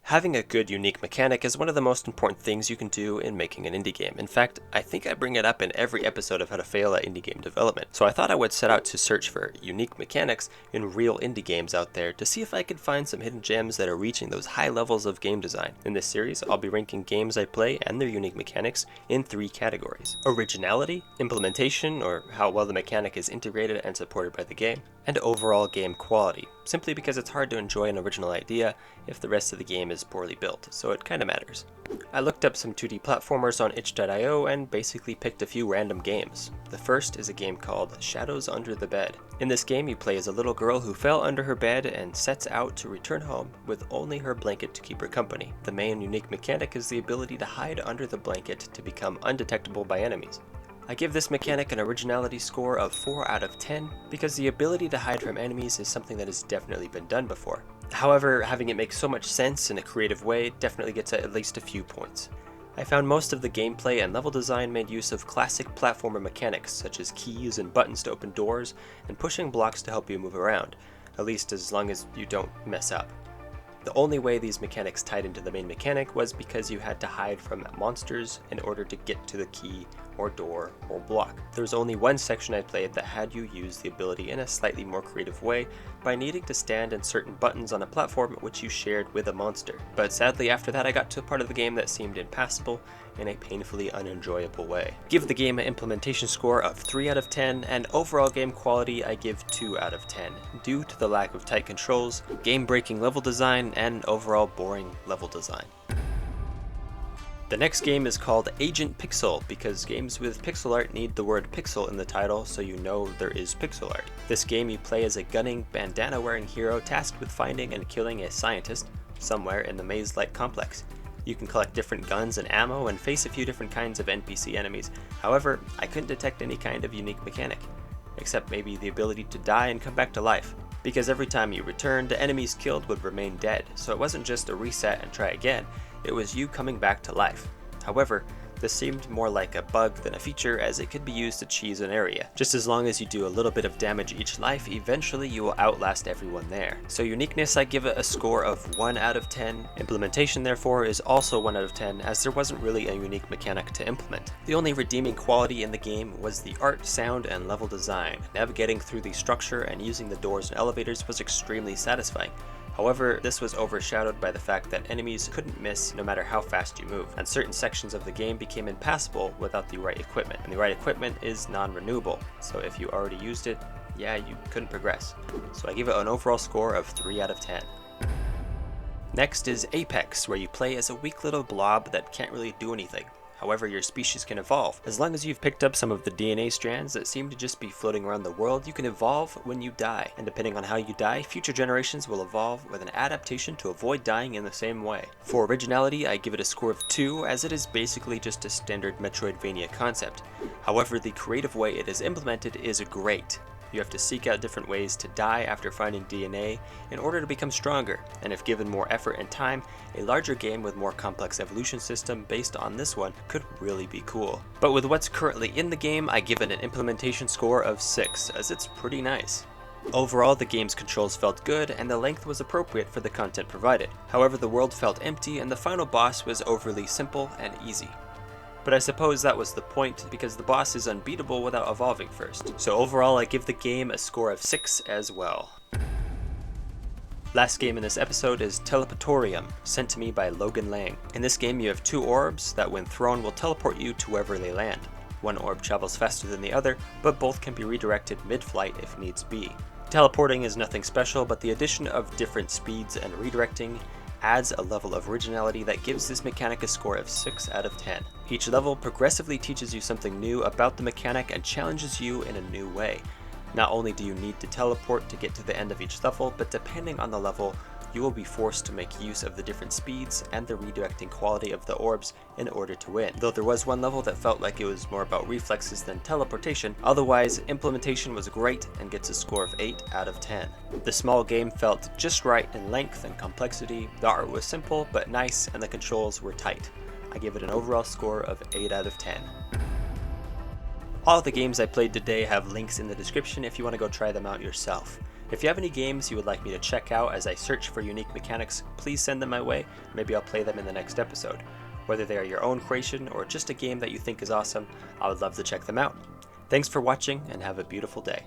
Having a good, unique mechanic is one of the most important things you can do in making an indie game. In fact, I think I bring it up in every episode of How to Fail at Indie Game Development. So I thought I would set out to search for unique mechanics in real indie games out there to see if I could find some hidden gems that are reaching those high levels of game design. In this series, I'll be ranking games I play and their unique mechanics in 3 categories: originality, implementation, or how well the mechanic is integrated and supported by the game, and overall game quality, simply because it's hard to enjoy an original idea if the rest of the game is poorly built, so it kinda matters. I looked up some 2D platformers on itch.io and basically picked a few random games. The first is a game called Shadows Under the Bed. In this game, you play as a little girl who fell under her bed and sets out to return home with only her blanket to keep her company. The main unique mechanic is the ability to hide under the blanket to become undetectable by enemies. I give this mechanic an originality score of 4 out of 10 because the ability to hide from enemies is something that has definitely been done before. However, having it make so much sense in a creative way definitely gets at least a few points. I found most of the gameplay and level design made use of classic platformer mechanics such as keys and buttons to open doors and pushing blocks to help you move around, at least as long as you don't mess up. The only way these mechanics tied into the main mechanic was because you had to hide from monsters in order to get to the key or door or block. There was only one section I played that had you use the ability in a slightly more creative way by needing to stand in certain buttons on a platform which you shared with a monster. But sadly after that I got to a part of the game that seemed impassable in a painfully unenjoyable way. Give the game an implementation score of 3 out of 10, and overall game quality I give 2 out of 10, due to the lack of tight controls, game-breaking level design, and overall boring level design. The next game is called Agent Pyxel because games with pixel art need the word pixel in the title so you know there is pixel art. This game you play as a gunning, bandana-wearing hero tasked with finding and killing a scientist somewhere in the maze-like complex. You can collect different guns and ammo and face a few different kinds of NPC enemies. However, I couldn't detect any kind of unique mechanic, except maybe the ability to die and come back to life, because every time you returned, enemies killed would remain dead, so it wasn't just a reset and try again, it was you coming back to life. However, this seemed more like a bug than a feature, as it could be used to cheese an area. Just as long as you do a little bit of damage each life, eventually you will outlast everyone there. So uniqueness, I give it a score of 1 out of 10. Implementation therefore is also 1 out of 10, as there wasn't really a unique mechanic to implement. The only redeeming quality in the game was the art, sound, and level design. Navigating through the structure and using the doors and elevators was extremely satisfying. However, this was overshadowed by the fact that enemies couldn't miss no matter how fast you move, and certain sections of the game became impassable without the right equipment, and the right equipment is non-renewable, so if you already used it, yeah, you couldn't progress. So I give it an overall score of 3 out of 10. Next is Apex, where you play as a weak little blob that can't really do anything. However, your species can evolve. As long as you've picked up some of the DNA strands that seem to just be floating around the world, you can evolve when you die. And depending on how you die, future generations will evolve with an adaptation to avoid dying in the same way. For originality, I give it a score of 2, as it is basically just a standard Metroidvania concept. However, the creative way it is implemented is great. You have to seek out different ways to die after finding DNA in order to become stronger, and if given more effort and time, a larger game with more complex evolution system based on this one could really be cool. But with what's currently in the game, I give it an implementation score of 6, as it's pretty nice. Overall, the game's controls felt good, and the length was appropriate for the content provided. However, the world felt empty, and the final boss was overly simple and easy. But I suppose that was the point, because the boss is unbeatable without evolving first. So overall, I give the game a score of 6 as well. Last game in this episode is Teleportorium, sent to me by Logan Lang. In this game you have 2 orbs that when thrown will teleport you to wherever they land. One orb travels faster than the other, but both can be redirected mid-flight if needs be. Teleporting is nothing special, but the addition of different speeds and redirecting adds a level of originality that gives this mechanic a score of 6 out of 10. Each level progressively teaches you something new about the mechanic and challenges you in a new way. Not only do you need to teleport to get to the end of each level, but depending on the level, you will be forced to make use of the different speeds and the redirecting quality of the orbs in order to win. Though there was one level that felt like it was more about reflexes than teleportation, otherwise implementation was great and gets a score of 8 out of 10. The small game felt just right in length and complexity, the art was simple but nice, and the controls were tight. I give it an overall score of 8 out of 10. All of the games I played today have links in the description if you want to go try them out yourself. If you have any games you would like me to check out as I search for unique mechanics, please send them my way. Maybe I'll play them in the next episode. Whether they are your own creation or just a game that you think is awesome, I would love to check them out. Thanks for watching and have a beautiful day.